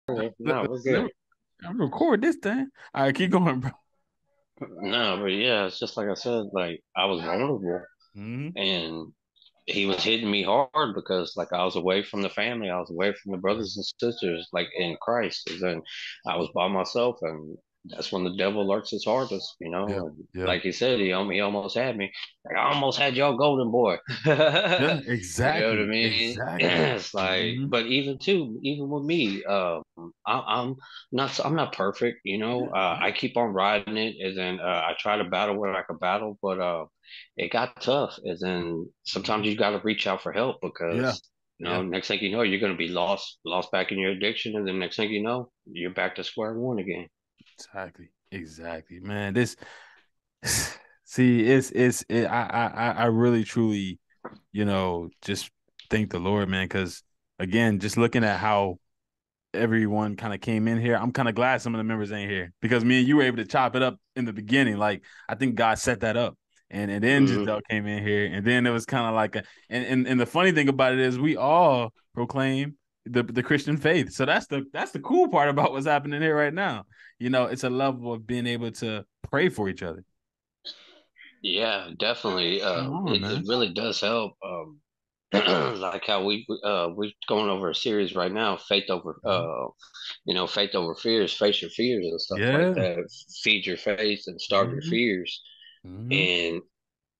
No, we're Let good. me, I'm record this thing. All right, keep going, bro. No, but yeah, it's just like I said, like I was vulnerable Hmm. and he was hitting me hard because like I was away from the family, I was away from the brothers and sisters, like in Christ. And then I was by myself, and that's when the devil lurks his hardest, you Yeah, know. And yeah, like he said, he almost had me. Like I almost had your golden boy. yeah. You know what I Exactly, mean? exactly. It's like, Hmm. but even with me, I'm not perfect, you know. Yeah, I keep on riding it, and then I try to battle what I can battle, but it got tough. And then sometimes hmm, you got to reach out for help yeah, because, yeah. next thing you know, you're going to be lost back in your addiction. And then next thing you know, you're back to square one again. Exactly, exactly, man. This, see, I really truly, just thank the Lord, man, because again, just looking at how everyone kind of came in here. I'm kind of glad some of the members ain't here because me and you were able to chop it up in the beginning. Like I think God set that up. And then Hmm. Giselle came in here, and then it was kind of like a and the funny thing about it is we all proclaim the Christian faith. So that's the cool part about what's happening here right now. It's a level of being able to pray for each other. Yeah, definitely. Come on, It man. really does help. Like how we're going over a series right now, faith over fears, face your fears and stuff like Yeah. that. Feed your faith and starve your Hmm. fears. Hmm. And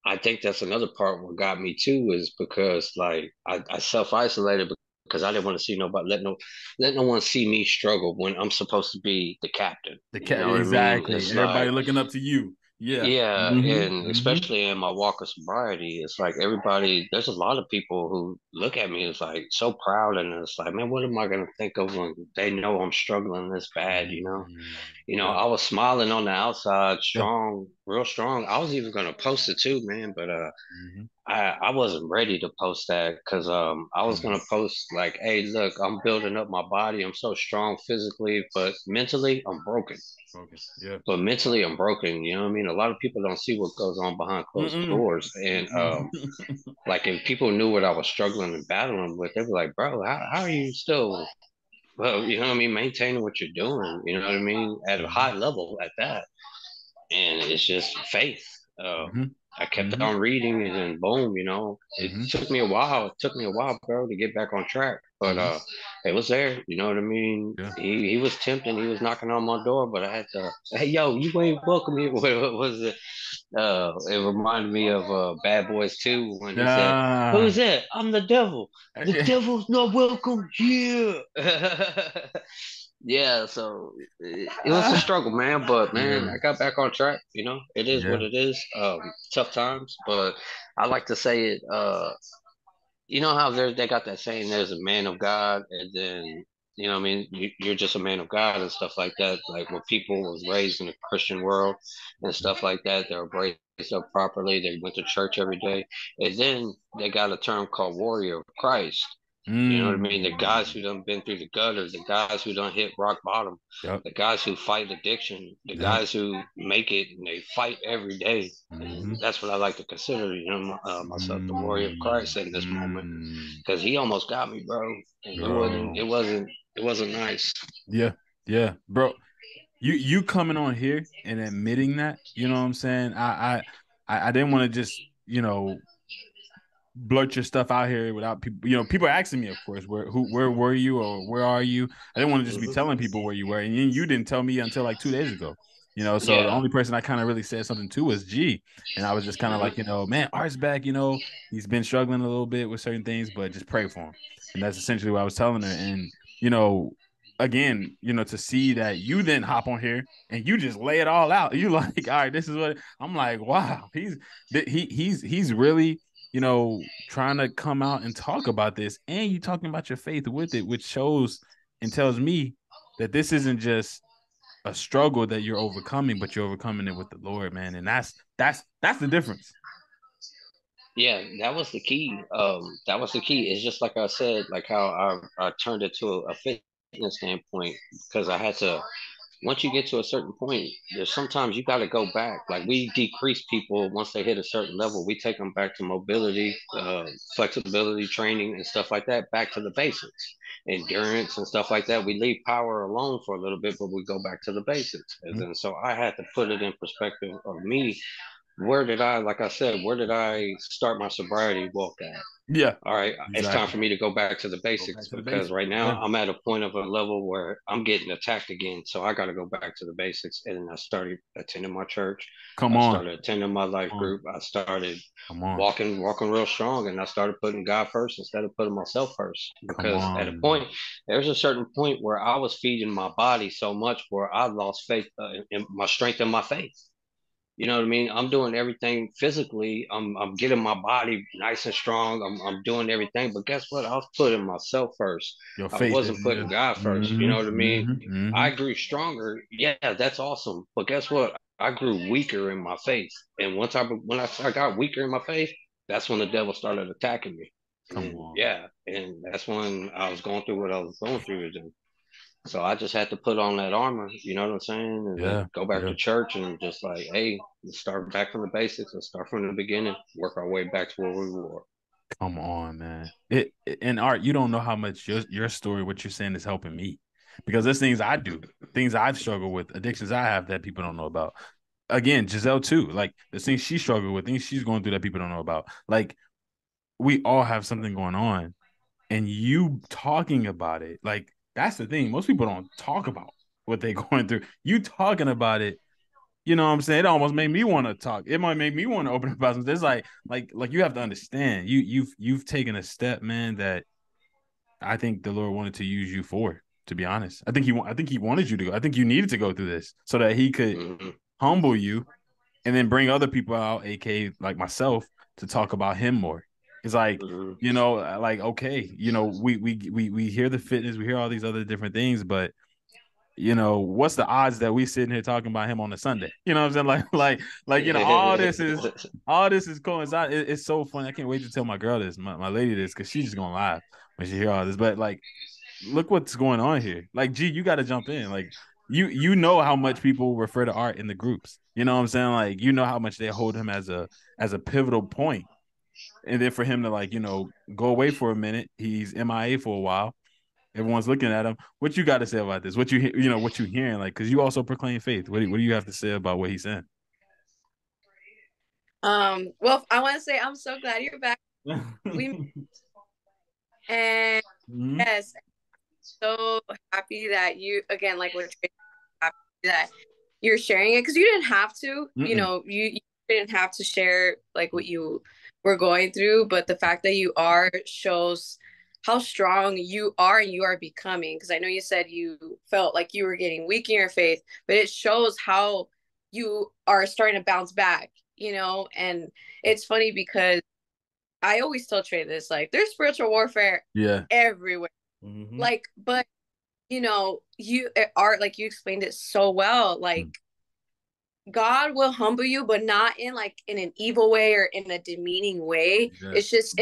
I think that's another part what got me too is because like I self isolated because I didn't want to see nobody let no one see me struggle when I'm supposed to be the captain. The You cat know what I mean? exactly. It's Everybody like looking up to you. Yeah. yeah, Hmm. and Hmm. especially in my walk of sobriety, it's like everybody, there's a lot of people who look at me as like so proud, and it's like, man, what am I gonna think of when they know I'm struggling this bad, you know? Yeah. I was smiling on the outside, Yeah. strong, real strong. I was even gonna post it too, man, but Hmm. I wasn't ready to post that because I was Hmm. gonna post like, hey, look, I'm building up my body. I'm so strong physically, but mentally I'm broken. Okay. Yeah. But mentally I'm broken. You know what I mean? A lot of people don't see what goes on behind closed Mm-mm. doors, and Mm-mm. like if people knew what I was struggling and battling with, they'd be like, bro, how are you still? Well, you know what I mean, maintaining what you're doing. You know what I mean, at a high level at that, and it's just faith. Mm-hmm. I kept Mm-hmm. on reading, and then boom, it Mm-hmm. took me a while. It took me a while, bro, to get back on track. But Mm-hmm. it was there. You know what I mean? Yeah. He was tempting. He was knocking on my door, but I had to. Hey, yo, you ain't welcome here. What was it? It reminded me of Bad Boys 2 when he said, "Who's Ah. that? I'm the devil. The devil's not welcome here." Yeah, so it was a Ah. struggle, man. But man, Yeah. I got back on track. It is Yeah. what it is. Tough times, but I like to say it. You know how they got that saying, "There's a man of God," and then what I mean, you're just a man of God and stuff like that. Like when people was raised in a Christian world and stuff like that, they were raised up properly. They went to church every day, and then they got a term called warrior of Christ. You know what I mean? The guys Mm. who done been through the gutters, the guys who done hit rock bottom, Yep. the guys who fight addiction, the Yep. guys who make it and they fight every day. And Mm-hmm. that's what I like to consider, myself the warrior of Christ in this moment, Mm. because he almost got me, bro, and Bro. it wasn't nice. Yeah. Yeah. Bro. You coming on here and admitting that, you know what I'm saying? I didn't want to just, blurt your stuff out here without people. People are asking me, of course, where were you or where are you? I didn't want to just be telling Hmm. people where you were, and you didn't tell me until like 2 days ago. So the Yeah. only person I kind of really said something to was G, and I was just kind of like, Hmm. man, Art's back. He's been struggling a little bit with certain things, but just pray for him, and that's essentially what I was telling her. And you know, again, to see that you then hop on here and you just lay it all out. You like, all right, this is what I'm like. Wow, he's really trying to come out and talk about this, and you talking about your faith with it, which shows and tells me that this isn't just a struggle that you're overcoming, but you're overcoming it with the Lord, man. And that's the difference. Yeah, that was the key. That was the key. It's just like I said, like how I turned it to a fitness standpoint because I had to. once you get to a certain point, there's sometimes you got to go back. Like we decrease people once they hit a certain level. We take them back to mobility, flexibility training, and stuff like that, back to the basics, endurance and stuff like that. We leave power alone for a little bit, but we go back to the basics. And then so I had to put it in perspective of me. Where did I, like I said, where did I start my sobriety walk at? Yeah, All right, it's time exactly. for me to go back to the Go back basics to the because basics. right Yeah. now I'm at a point of a level where I'm getting attacked again. So I got to go back to the basics. And I started attending my church. Come I on. started attending my life Come on. group. I started Come on. walking real strong, and I started putting God first instead of putting myself first. Come Because at a on. point, there's a certain point where I was feeding my body so much where I lost faith in my strength in my faith. You know what I mean? I'm doing everything physically. I'm getting my body nice and strong. I'm doing everything. But guess what? I was putting myself first. Your I faith is wasn't yeah. putting God first. You know what I Mm-hmm. mean? Mm-hmm. Mm-hmm. I grew stronger. Yeah, that's awesome. But guess what? I grew weaker in my faith. And I got weaker in my faith, that's when the devil started attacking me. Come And on. yeah, and that's when I was going through what I was going through. And so I just had to put on that armor, you know what I'm saying? And then Yeah. go back Yeah. to church and just like, hey, let's start back from the basics. Let's start from the beginning, work our way back to where we were. Come on, man. And Art, you don't know how much your story, what you're saying, is helping me. Because there's things I do, things I've struggled with, addictions I have that people don't know about. Again, Giselle too. Like the things she struggled with, things she's going through that people don't know about. Like we all have something going on. And you talking about it, like that's the thing. Most people don't talk about what they're going through. You talking about it, you know what I'm saying? It almost made me want to talk. It might make me want to open up about something. There's like you have to understand. You've taken a step, man, that I think the Lord wanted to use you for. To be honest, I think he wanted you to go. I think you needed to go through this so that he could Mm-hmm. humble you and then bring other people out, aka like myself, to talk about him more. It's like, Mm-hmm. like okay, we hear the fitness, we hear all these other different things, but what's the odds that we sitting here talking about him on a Sunday? You know what I'm saying? All this is coincide. It's so funny. I can't wait to tell my girl this, my lady this, because she's just gonna laugh when she hear all this. But like, look what's going on here. Like, G, you got to jump in. Like, you know how much people refer to Art in the groups. You know what I'm saying? Like, you know how much they hold him as a pivotal point. And then for him to like, go away for a minute, he's MIA for a while. Everyone's looking at him. What you got to say about this? What what you hearing? Like, because you also proclaim faith. What do you have to say about what he's saying? Well, I want to say I'm so glad you're back. We and Mm-hmm. yes, so happy that you again, like we're happy that you're sharing it because you didn't have to. Mm-mm. You didn't have to share like what you were going through, but the fact that you are shows how strong you are and you are becoming. Because I know you said you felt like you were getting weak in your faith, but it shows how you are starting to bounce back. And it's funny because I always tell Trey this, like, there's spiritual warfare Yeah. everywhere. Mm-hmm. Like, but you are like you explained it so well. Like God will humble you, but not in like in an evil way or in a demeaning way. Yeah. It's just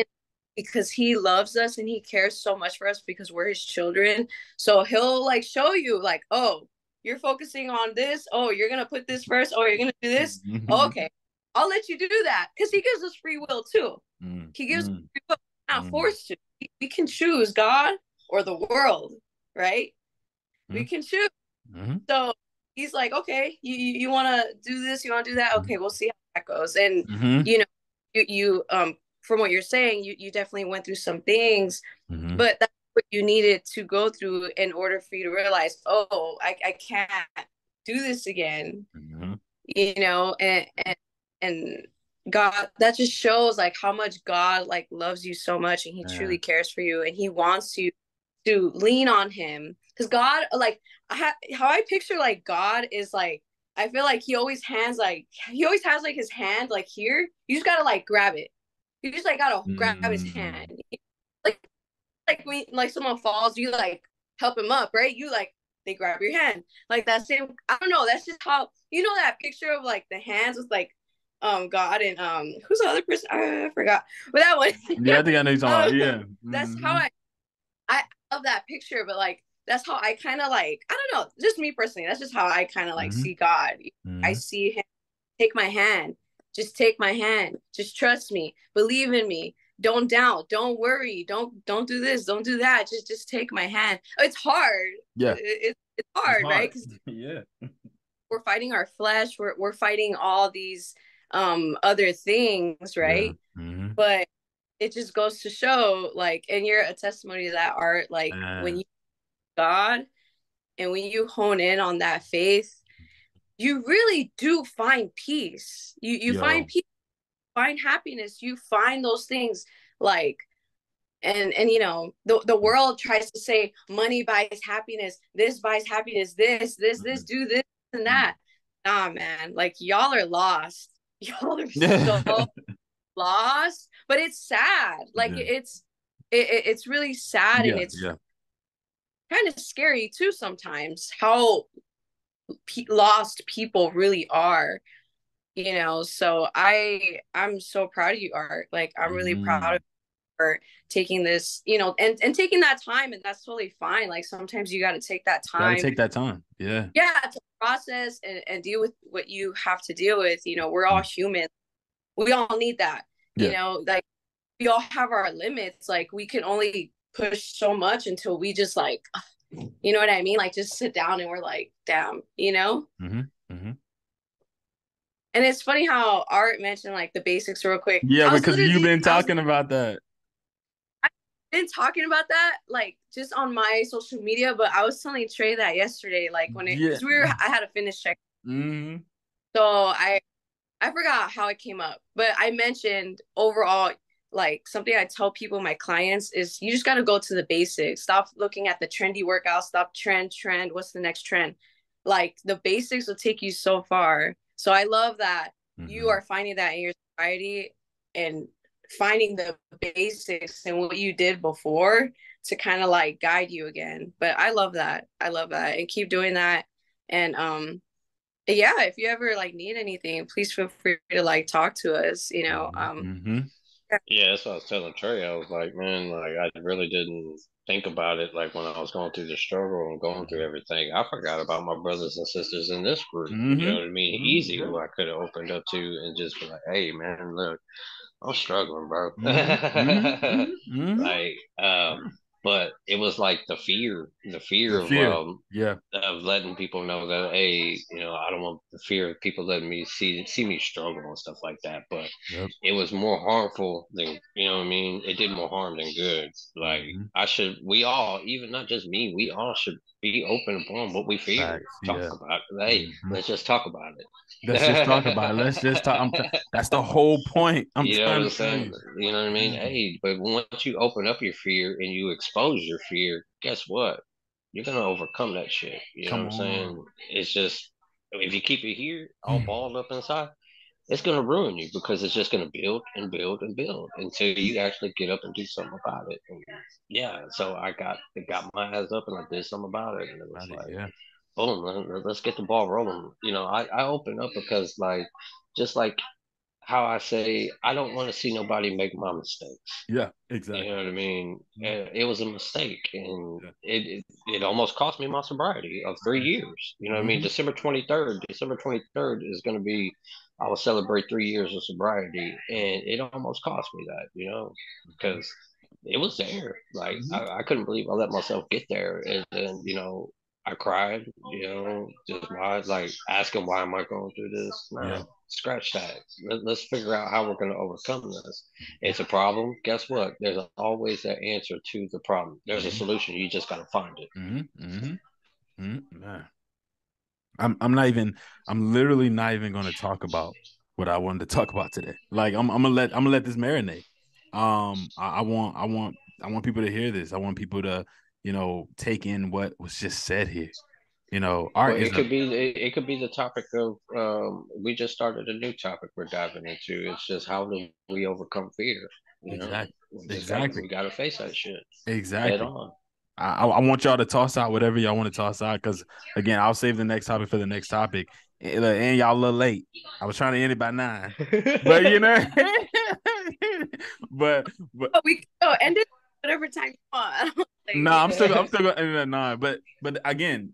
because he loves us and he cares so much for us because we're his children. So he'll like show you like, oh, you're focusing on this. Oh, you're gonna put this first. Oh, you're gonna do this. Mm-hmm. Okay, I'll let you do that because he gives us free will too. He gives us Mm-hmm. free will. We're not forced to. We can choose God or the world, right? We can choose. Mm-hmm. So he's like, okay, you want to do this, you want to do that, okay, we'll see how that goes. And Mm-hmm. you from what you're saying, you definitely went through some things, Mm-hmm. but that's what you needed to go through in order for you to realize, oh, I can't do this again, Mm-hmm. and God, that just shows like how much God like loves you so much and he Yeah. truly cares for you and he wants you to lean on him because God like how I picture like God is like I feel like he always has like his hand like here, you just gotta like grab it, you just like gotta grab his Mm-hmm. hand, like when like someone falls, you like help him up, right? You like they grab your hand. Like that same, I don't know, that's just how that picture of like the hands with like God and who's the other person? I forgot. But that one. Yeah, I think I know you're talking about. um Yeah. that's how Mm-hmm. I love that picture, but like that's how I kind of like I don't just me personally, that's just how I kind of like Mm-hmm. see God. I Mm-hmm. see him, take my hand, just take my hand, just trust me, believe in me, don't doubt, don't worry, don't do this, don't do that, just take my hand. It's hard. Yeah. It's It's hard, right? hard. Because Yeah. we're fighting our flesh, we're fighting all these other things, Yeah. right? Mm-hmm. But it just goes to show, like, and you're a testimony to that, Art, like when you God and when you hone in on that faith, you really do find peace. You find Yo. peace, find happiness, you find those things, like, and the world tries to say money buys happiness, this buys happiness, this do this and that. Nah, man, like, y'all are lost. Y'all are so lost, but it's sad. Like, Yeah. it's really sad, and Yeah. it's Yeah. kind of scary too sometimes how lost people really are. So I'm so proud of you, Art. Like, I'm really proud Mm-hmm. of you for taking this, and taking that time, and that's totally fine. Like, sometimes you got to take that Got to time, take that time. Yeah. yeah, to process and deal with what you have to deal with. We're all human, we all need that. Yeah. Like, we all have our limits. Like, we can only push so much until we just, like, you know what I mean, like, just sit down and we're like, damn. Mm-hmm. Mm-hmm. And it's funny how Art mentioned, like, the basics real quick. Yeah, I was because you've literally been talking about that. I've been talking about that, like, just on my social media, but I was telling Trey that yesterday, like, Yeah. because I had a fitness check, Mm-hmm. so I forgot how it came up, but I mentioned overall, like, something I tell people, my clients, is you just got to go to the basics. Stop looking at the trendy workouts. Stop trend. What's the next trend? Like, the basics will take you so far. So I love that you Mm-hmm. are finding that in your sobriety and finding the basics and what you did before to kind of like guide you again. But I love that. I love that. And keep doing that. And yeah, if you ever like need anything, please feel free to like talk to us. Mm-hmm. Yeah, that's what I was telling Trey. I was like, man, like I really didn't think about it. Like when I was going through the struggle and going through everything, I forgot about my brothers and sisters in this group. You know Mm-hmm. what I mean? Easy, who I could have opened up to and just be like, hey, man, look, I'm struggling, bro. Mm-hmm. Mm-hmm. Mm-hmm. Like, but it was like the fear The fear. Yeah. of letting people know that, hey, I don't want the fear of people letting me see me struggle and stuff like that. But Yep. it was more harmful than, you know what I mean? It did more harm than good. Like, Mm-hmm. we all, even not just me, we all should be open upon what we fear. Facts. Talk Yeah. about it. Hey, Mm-hmm. let's just talk about Let's just talk about it. Let's just talk. That's the whole point. I'm You know what trying I'm to tell saying? you. You know what I mean? Yeah. Hey, but once you open up your fear and you expose your fear, guess what? You're gonna overcome that shit. You know what Come I'm on. saying? It's just, if you keep it here, all balled up inside, it's gonna ruin you because it's just gonna build and build and build until you actually get up and do something about it. And yeah, so it got my ass up and I did something about it, and it was About it, like, yeah. boom, let's get the ball rolling. I open up because, like, just like how I say, I don't want to see nobody make my mistakes. Yeah. You know Exactly. what I mean? Mhm. It was a mistake, and Yeah. it almost cost me my sobriety of 3 years. You know what I mean? Mm-hmm. December 23rd is going to be, I will celebrate 3 years of sobriety, and it almost cost me that, because it was there. Like, Mm-hmm. I couldn't believe I let myself get there, and then I cried. Just why, like, asking why am I going through this? Yeah. No, scratch that. Let's figure out how we're going to overcome this. It's a problem. Guess what? There's always an answer to the problem. There's a Mm-hmm. solution. You just got to find it. Mm-hmm. Mm-hmm. Mm-hmm. Man. I'm not even I'm literally not even gonna talk about what I wanted to talk about today. Like I'm gonna let this marinate. I want people to hear this. I want people to, take in what was just said here. Art Well, is a it could be the topic of, we just started a new topic we're diving into. It's just how do we overcome fear? exactly, We exactly, got to face that shit head exactly. on. I want y'all to toss out whatever y'all want to toss out because again, I'll save the next topic for the next topic. And y'all a little late. I was trying to end it by 9, but but Oh, we can go end it. whatever time you want. No, Like, I'm still going to 9. But again,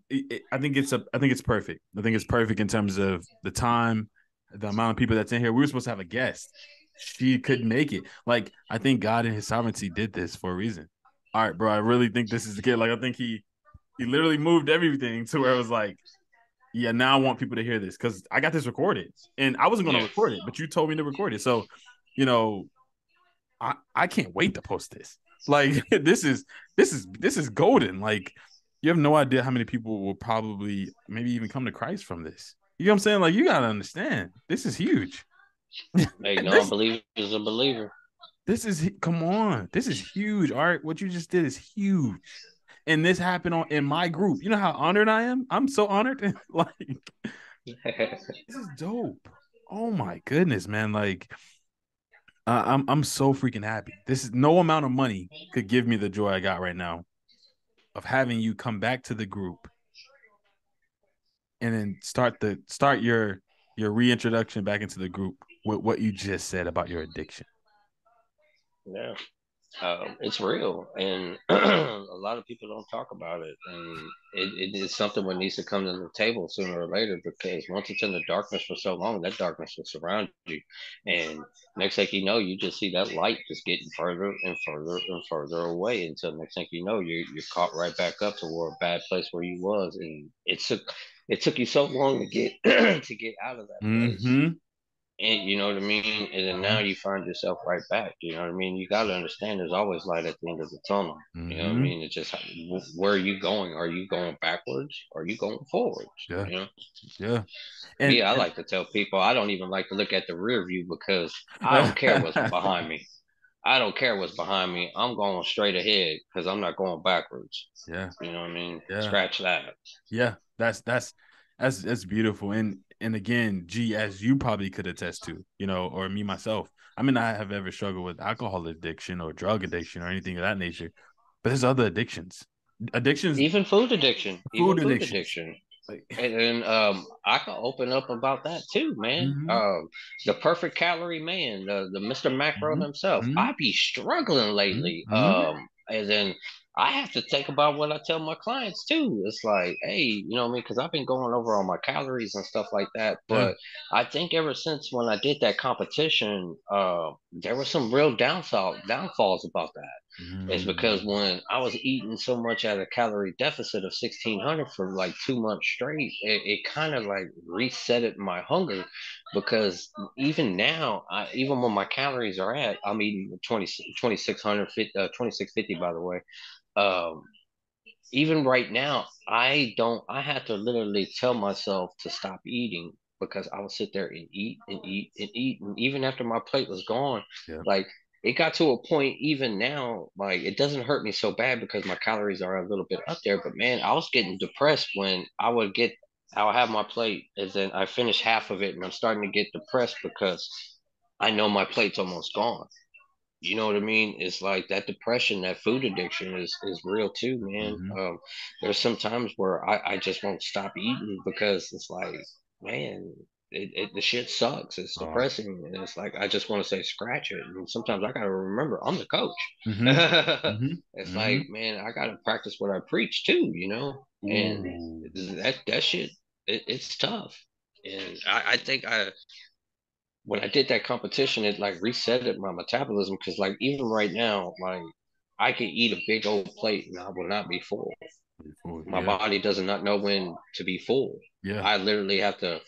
I think it's perfect. I think it's perfect in terms of the time, the amount of people that's in here. We were supposed to have a guest. She couldn't make it. Like, I think God in His sovereignty did this for a reason. All right, bro. I really think this is the kid. Like, I think he literally moved everything to where it was like, yeah, now I want people to hear this because I got this recorded and I wasn't going to Yeah. record it, but you told me to record it. So, you know, I can't wait to post this. Like this is golden. Like you have no idea how many people will probably maybe even come to Christ from this. You know what I'm saying? Like you gotta understand, this is huge. Hey, no this unbeliever is a believer. this is come on, this is huge. All right, what you just did is huge, and this happened in my group. You know how honored I am. I'm so honored. Like this is dope. Oh my goodness, man! Like I'm so freaking happy. This is no amount of money could give me the joy I got right now of having you come back to the group and then start your reintroduction back into the group with what you just said about your addiction. Yeah. It's real, and a lot of people don't talk about it, and it is something that needs to come to the table sooner or later. Because once it's in the darkness for so long, that darkness will surround you, and next thing you know, you just see that light just getting further and further and further away until next thing you know, you're caught right back up to where a bad place where you was, and it took you so long to get to get out of that place. Mm-hmm. And you know what I mean? And then now you find yourself right back. You know what I mean? You got to understand there's always light at the end of the tunnel. You know what I Mm-hmm. mean? It's just where are you going? Are you going backwards? Or are you going forwards? Yeah. You know? Yeah. Me, I And like to tell people I don't even like to look at the rear view because I don't care what's behind me. I don't care what's behind me. I'm going straight ahead because I'm not going backwards. yeah. You know what I mean? Yeah. Scratch that. Yeah. That's beautiful. And again, G, as you probably could attest to, or me myself. I mean, I have ever struggled with alcohol addiction or drug addiction or anything of that nature, but there's other addictions. Addictions, Even food addiction. Even food food addictions. addiction. Like, And I can open up about that too, man. mm-hmm, The perfect calorie man, the Mr. Macro mm-hmm, himself. I be struggling lately. mm-hmm, And then I have to think about what I tell my clients too. It's like, hey, you know what I mean? Because I've been going over all my calories and stuff like that. yeah, But I think ever since when I did that competition, there were some real downfalls about that is because mm, when I was eating so much at a calorie deficit of 1600 for like 2 months straight, it kind of like resetted my hunger because even now, even when my calories are at, I'm eating 2600, 2650 by the way. Um, Even right now, I had to literally tell myself to stop eating because I would sit there and eat and eat and eat. And even after my plate was gone, yeah, like it got to a point even now, like it doesn't hurt me so bad because my calories are a little bit up there. But man, I was getting depressed when I'll have my plate and then I finish half of it and I'm starting to get depressed because I know my plate's almost gone. You know what I mean? It's like that depression, that food addiction is real too, man. mm-hmm, There's some times where I just won't stop eating because it's like, man, the shit sucks. It's oh, depressing, and it's like I just want to say scratch it. And sometimes I gotta remember I'm the coach. mm-hmm, mm-hmm, It's mm-hmm. like, man, I gotta practice what I preach too, you know. And Ooh, that shit, it's tough. And I think when I did that competition, it like resetted my metabolism because like even right now, like I could eat a big old plate and I will not be full. My yeah, body does not know when to be full. yeah, I literally have to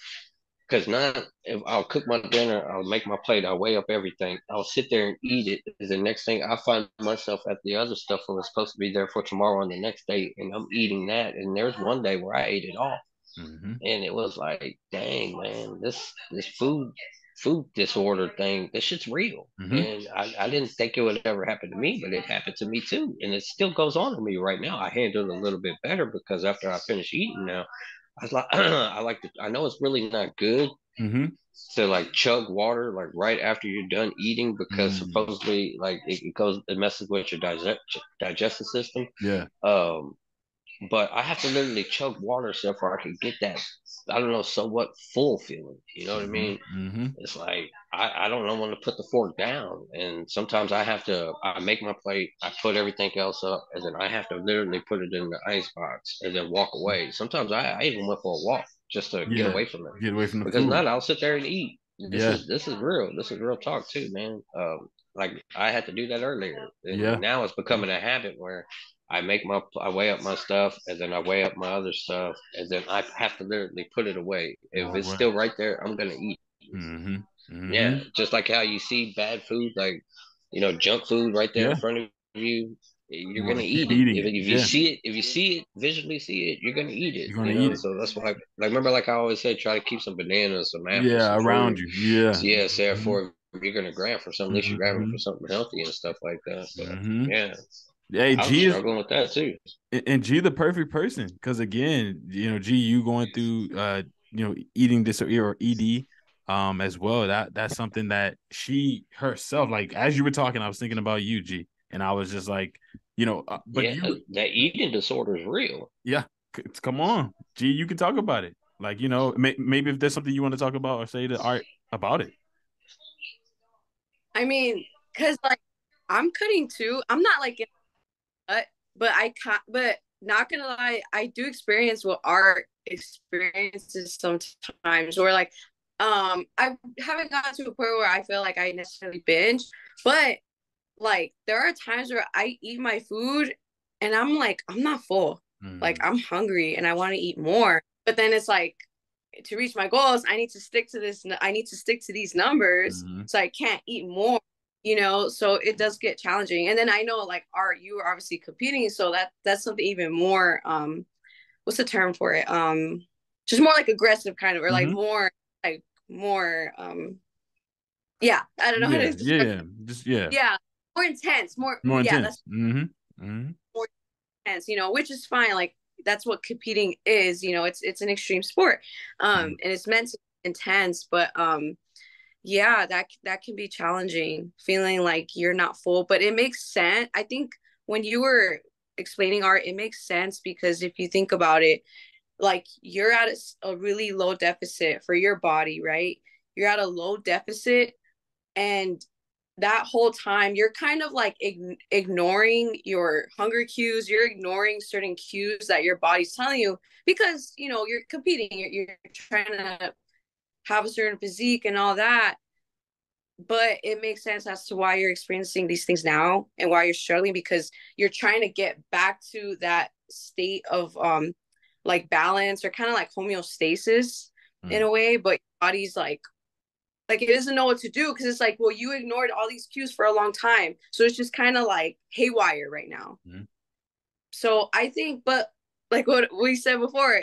because not if I'll cook my dinner, I'll make my plate, I'll weigh up everything, I'll sit there and eat it. The next thing I find myself at the other stuff that was supposed to be there for tomorrow and the next day, and I'm eating that. And there's one day where I ate it all. mm-hmm, And it was like, dang man, this food disorder thing, this shit's real. mm-hmm. And I didn't think it would ever happen to me, but it happened to me too. And it still goes on to me right now. I handle it a little bit better because after I finish eating now, I was like I know it's really not good Mm-hmm. to like chug water like right after you're done eating because Mm. supposedly like it messes with your digestive system. Yeah. Um but I have to literally chug water so far I can get I don't know, somewhat full feeling. You know what I Mm-hmm. mean? Mm-hmm. It's like I don't know when to put the fork down, and sometimes I make my plate, I put everything else up, and then I have to literally put it in the ice box and then walk away. Sometimes I even went for a walk just to get Yeah. away from it, Get away from the because food. not I'll sit there and eat. Yeah. This is real. This is real talk too, man. Like I had to do that earlier, and Yeah. now it's becoming a habit where I weigh up my stuff, and then I weigh up my other stuff, and then I have to literally put it away. If Walk it's away. still right there, I'm gonna eat. Mm-hmm. Mm-hmm. Yeah, just like how you see bad food, like junk food right there in Yeah. front of you, You you're want gonna to keep eat it. eating If, it. if you Yeah. see it, visually see it, you're gonna eat it. You're gonna eat it. So that's why, like, remember, like I always say, try to keep some bananas, some apples, Yeah, some fruit. around you. Yeah. So yeah, say it Mm-hmm. for if you're gonna grab for something, at least you're grabbing Mm-hmm. for something healthy and stuff like that. But Mm-hmm. yeah, Hey, I was G is struggling with that too. and G the perfect person because again, G, you going through eating disorder or ED as well. That's something that she herself, like as you were talking, I was thinking about you, G, and I was just like, but Yeah, you, that eating disorder is real. yeah, come on, G, you can talk about it. Like, maybe if there's something you want to talk about or say to Art about it. I mean, because like I'm cutting too. I'm not like in a cut, but but not gonna lie, I do experience what art experiences sometimes where like I haven't gotten to a point where I feel like I necessarily binge, but like there are times where I eat my food and I'm like, I'm not full. Like Mm-hmm. I'm hungry and I want to eat more. But then it's like to reach my goals, I need to stick to this. I need to stick to these numbers. Mm-hmm. So I can't eat more, so it does get challenging. And then I know like art, you are obviously competing. So that's something even more, what's the term for it? Just more like aggressive kind of, or like Mm-hmm. more, yeah, I don't know how Yeah, to yeah, describe. yeah. Just yeah. Yeah, more intense, More yeah, that's intense. Mm-hmm. Mm-hmm. more intense, which is fine. Like that's what competing is, it's an extreme sport. And it's meant to be intense, but yeah, that can be challenging, feeling like you're not full, but it makes sense. I think when you were explaining art, it makes sense because if you think about it, like you're at a really low deficit for your body, right? You're at a low deficit, and that whole time you're kind of like ignoring your hunger cues, you're ignoring certain cues that your body's telling you because you're competing, you're trying to have a certain physique and all that. But it makes sense as to why you're experiencing these things now and why you're struggling, because you're trying to get back to that state of like balance or kind of like homeostasis in Mm-hmm. a way, but your body's like it doesn't know what to do because it's like, well, you ignored all these cues for a long time, so it's just kind of like haywire right now. Mm-hmm. So I think, but like what we said before,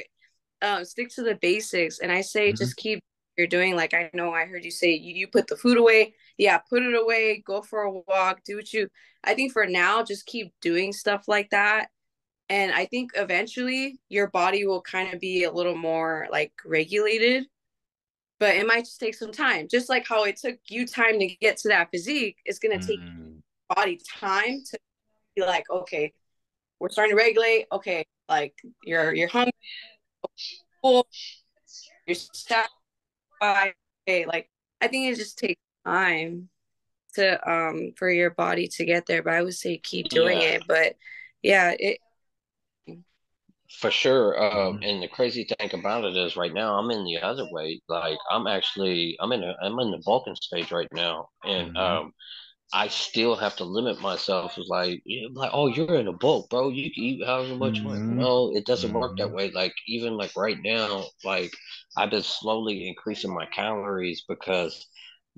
stick to the basics, and I say Mm-hmm. just keep you're doing. Like I know I heard you say you put the food away. Yeah, put it away, go for a walk, do what you I think for now just keep doing stuff like that, and I think eventually your body will kind of be a little more like regulated, but it might just take some time. Just like how it took you time to get to that physique, it's going to take Mm-hmm. your body time to be like, okay, we're starting to regulate. Okay, like you're hungry, full, you're satisfied. Okay, like I think it just takes time to for your body to get there. But I would say keep doing Yeah, it. But yeah, it. for sure. Mm-hmm. And the crazy thing about it is, right now I'm in the other way. Like I'm in the bulking stage right now, and Mm-hmm. I still have to limit myself. It's like, oh, you're in a bulk, bro. You can eat however much you want. Mm-hmm. No, it doesn't work Mm-hmm. that way. Like even like right now, like I've been slowly increasing my calories because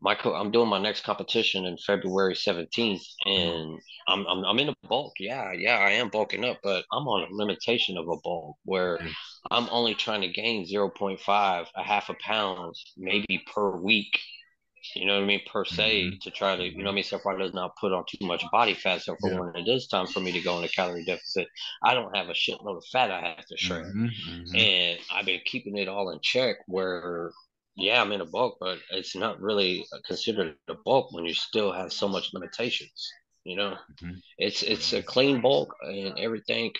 I'm doing my next competition in February 17th, and I'm in a bulk. Yeah, yeah, I am bulking up, but I'm on a limitation of a bulk where Yeah. I'm only trying to gain zero point 0.5, a half a pound, maybe per week, you know what I mean, per Mm-hmm. se, to try to, Mm-hmm. what I mean, so far does not put on too much body fat. So for Yeah. when it is time for me to go in a calorie deficit, I don't have a shitload of fat I have to shred. Mm-hmm. Mm-hmm. And I've been keeping it all in check where, yeah, I'm in a bulk, but it's not really considered a bulk when you still have so much limitations. You know, Mm-hmm. it's a clean bulk and everything.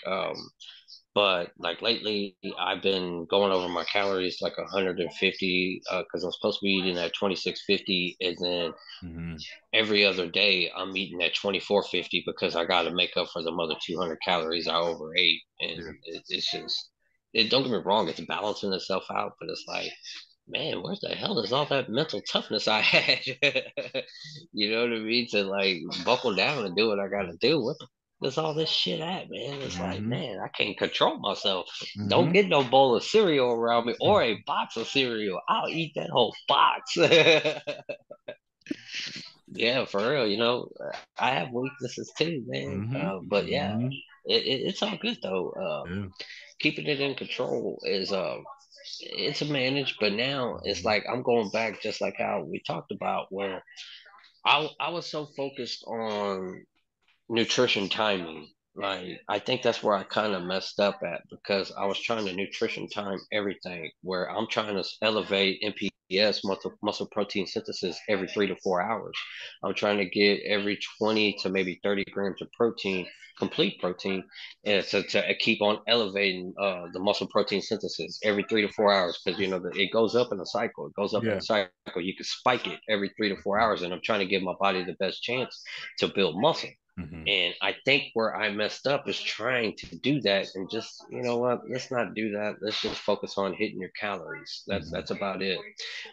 But like lately, I've been going over my calories like 150 because I'm supposed to be eating at 2650, and then Mm-hmm. every other day I'm eating at 2450 because I got to make up for the other 200 calories I overate, Yeah. and it's just it. Don't get me wrong, it's balancing itself out, but it's like, man, where the hell is all that mental toughness I had? You know what I mean? To like buckle down and do what I got to do. What the Where's all this shit at, man? It's like, Mm-hmm. man, I can't control myself. Don't Mm-hmm. get no bowl of cereal around me or a box of cereal. I'll eat that whole box. Yeah, for real. I have weaknesses too, man. Mm-hmm. But yeah, Mm-hmm. it's all good though. Yeah. Keeping it in control is it's a manage, but now it's like I'm going back just like how we talked about where I was so focused on nutrition timing. Like I think that's where I kind of messed up at because I was trying to nutrition time everything. Where I'm trying to elevate MPS muscle protein synthesis every 3 to 4 hours. I'm trying to get every 20 to maybe 30 grams of protein, complete protein, and to keep on elevating the muscle protein synthesis every 3 to 4 hours because it goes up in a cycle. It goes up in a Yeah. cycle. You can spike it every 3 to 4 hours, and I'm trying to give my body the best chance to build muscle. Mm-hmm. And I think where I messed up is trying to do that and just, you know what, let's not do that. Let's just focus on hitting your calories. That's Mm-hmm. that's about it.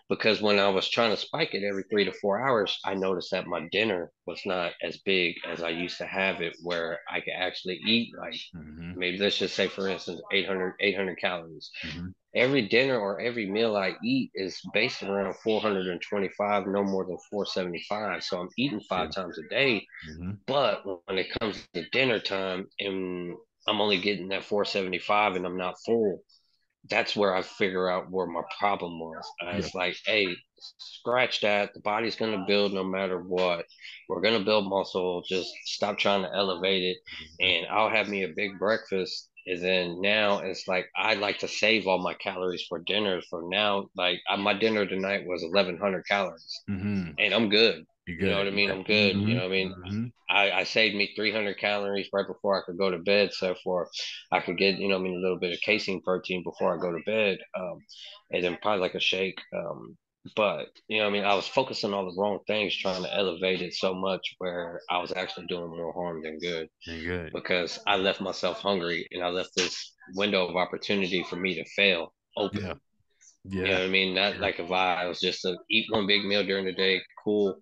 Because when I was trying to spike it every 3 to 4 hours, I noticed that my dinner was not as big as I used to have it, where I could actually eat like Mm-hmm. maybe let's just say for instance 800 calories. Mm-hmm. Every dinner or every meal I eat is based around 425, no more than 475. So I'm eating Yeah. 5 times a day, Mm-hmm. but when it comes to dinner time and I'm only getting that 475 and I'm not full, that's where I figure out where my problem was. Yeah. It's like, hey, scratch that. The body's going to build no matter what. We're going to build muscle. Just stop trying to elevate it. Mm-hmm. And I'll have me a big breakfast. And then now it's like, I like to save all my calories for dinner. For now, like my dinner tonight was 1,100 calories Mm-hmm. and I'm good. You You know good. what I mean? Yeah. I'm good. You Mm-hmm. know what I mean? Mm-hmm. I saved me 300 calories right before I could go to bed. So for I could get, I mean, a little bit of casein protein before I go to bed. And then probably like a shake. But, I mean, I was focusing on the wrong things, trying to elevate it so much where I was actually doing more harm than good You good. because I left myself hungry and I left this window of opportunity for me to fail open. Yeah. You know Yeah. what I mean? Not Yeah. like if I was just to eat one big meal during the day, cool.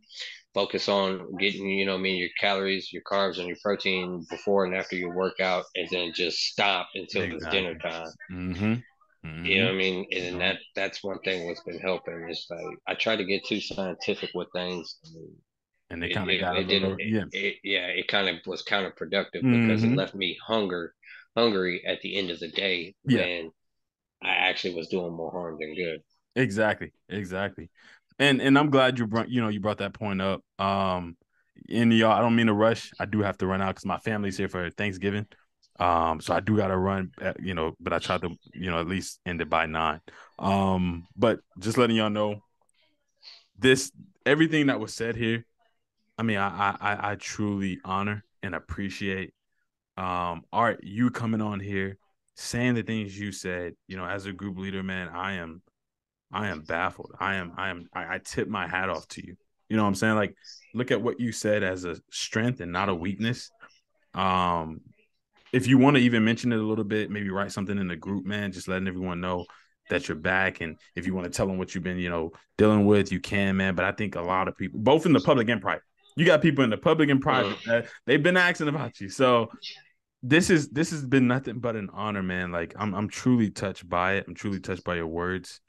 Focus on getting, I mean, your calories, your carbs, and your protein before and after your workout, and then just stop until it's dinner Exactly. time. Mm-hmm. You know Mm-hmm. what I mean? And No. that's one thing what's been helping is like I try to get too scientific with things. And they It kind of got a it didn't little, yeah. yeah, it kind of was counterproductive because it Mm-hmm. left me hungry at the end of the day Yeah. when I actually was doing more harm than good. Exactly. Exactly. And I'm glad you brought that point up. And y'all, I don't mean to rush. I do have to run out because my family's here for Thanksgiving. So I do gotta run, but I try to, at least end it by 9. But just letting y'all know this everything that was said here, I mean, I truly honor and appreciate Art, you coming on here, saying the things you said, as a group leader, man, I am baffled. I tip my hat off to you. You know what I'm saying? Like, look at what you said as a strength and not a weakness. Um, if you want to even mention it a little bit, maybe write something in the group, man, just letting everyone know that you're back. And if you want to tell them what you've been, dealing with, you can, man. But I think a lot of people, both in the public and private, you got people in the public and Mm. private that they've been asking about you. So this has been nothing but an honor, man. Like I'm truly touched by it. I'm truly touched by your words.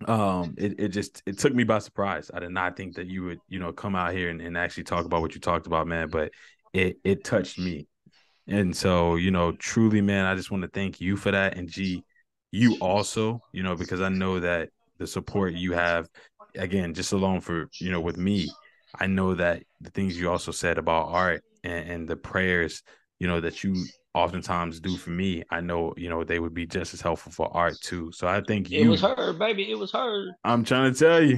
It took me by surprise. I did not think that you would, come out here and actually talk about what you talked about, man. But it touched me. And so, truly, man, I just want to thank you for that. And G, you also, because I know that the support you have, again, just alone for, with me, I know that the things you also said about Art and the prayers, that you oftentimes do for me, I know, they would be just as helpful for Art too. So I thank It was you. her, baby. It was her. I'm trying to tell you.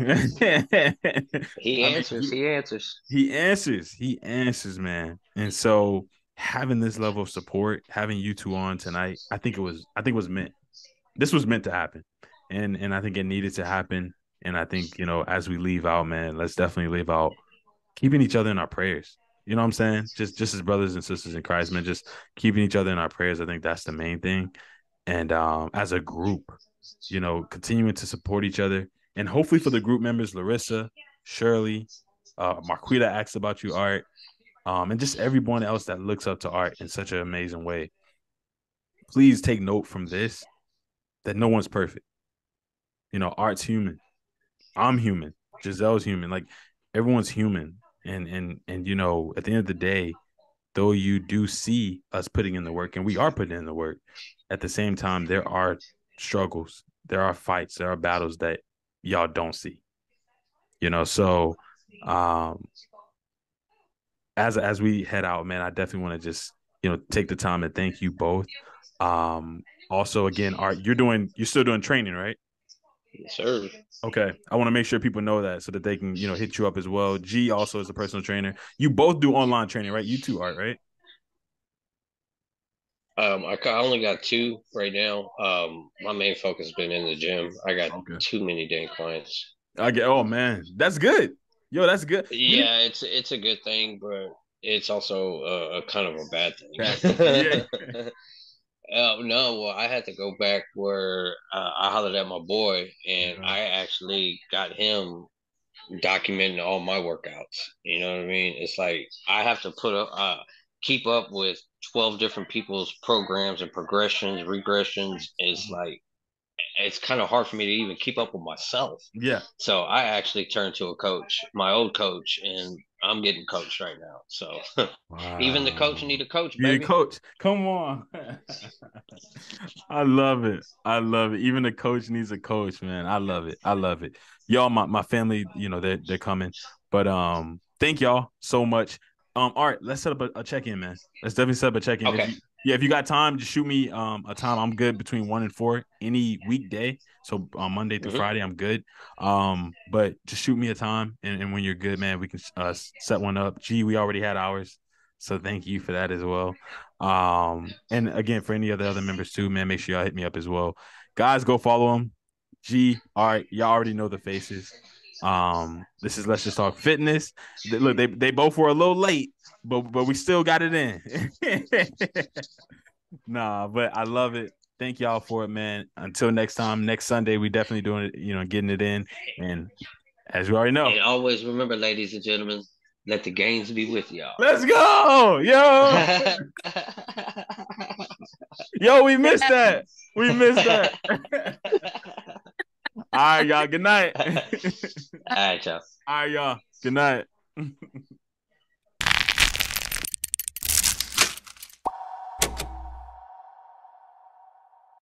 He I mean, answers. He answers. he answers, man. And so, having this level of support, having you two on tonight, I think it was meant. This was meant to happen. And I think it needed to happen. And I think, you know, as we leave out, man, let's definitely leave out keeping each other in our prayers. You know what I'm saying? Just as brothers and sisters in Christ, man, just keeping each other in our prayers. I think that's the main thing. And as a group, you know, continuing to support each other. And hopefully for the group members, Larissa, Shirley, Marquita asked about you, Art, and just everyone else that looks up to Art in such an amazing way. Please take note from this that no one's perfect. You know, Art's human. I'm human. Giselle's human. Like everyone's human. And you know, at the end of the day, though you do see us putting in the work, and we are putting in the work, at the same time, there are struggles, there are fights, there are battles that y'all don't see. You know, so as we head out, man, I definitely want to just, you know, take the time and thank you both. Also, again, Art, you're still doing training, right? Yes, sir. Okay. I want to make sure people know that so that they can, you know, hit you up as well. G also is a personal trainer. You both do online training, right? You too, Art, right? I only got 2 right now. My main focus has been in the gym. I got too many dang clients. Oh man, that's good. Yo, that's good. Yeah, it's a good thing, but it's also a kind of a bad thing. Yeah. No, well, I had to go back where I hollered at my boy, and I actually got him documenting all my workouts. You know what I mean? It's like I have to keep up with 12 different people's programs and progressions, regressions. It's like it's kind of hard for me to even keep up with myself. Yeah. So I actually turned to a coach, my old coach, and I'm getting coached right now. So even the coach need a coach, You need baby. a coach. Come on. I love it. I love it. Even the coach needs a coach, man. I love it. I love it. Y'all, my family, you know, they're coming. But thank y'all so much. Art, let's set up a check-in, man. Let's definitely set up a check-in. Okay. If you got time, just shoot me a time. I'm good between 1 and 4 any weekday. So Monday through Friday, I'm good. But just shoot me a time, and when you're good, man, we can set one up. Gee, we already had ours, so thank you for that as well. And again, for any of the other members too, man, make sure y'all hit me up as well. Guys, go follow them. G, all right, y'all already know the faces. This is Let's Just Talk Fitness. Look, they both were a little late, but we still got it in. Nah, but I love it. Thank y'all for it, man. Until next time, next Sunday, we definitely doing it, you know, getting it in. And as you already know. And always remember, ladies and gentlemen, let the gains be with y'all. Let's go. Yo. Yo, we missed that. We missed that. All right, y'all. Good night. All right, y'all. All right, y'all. Good night.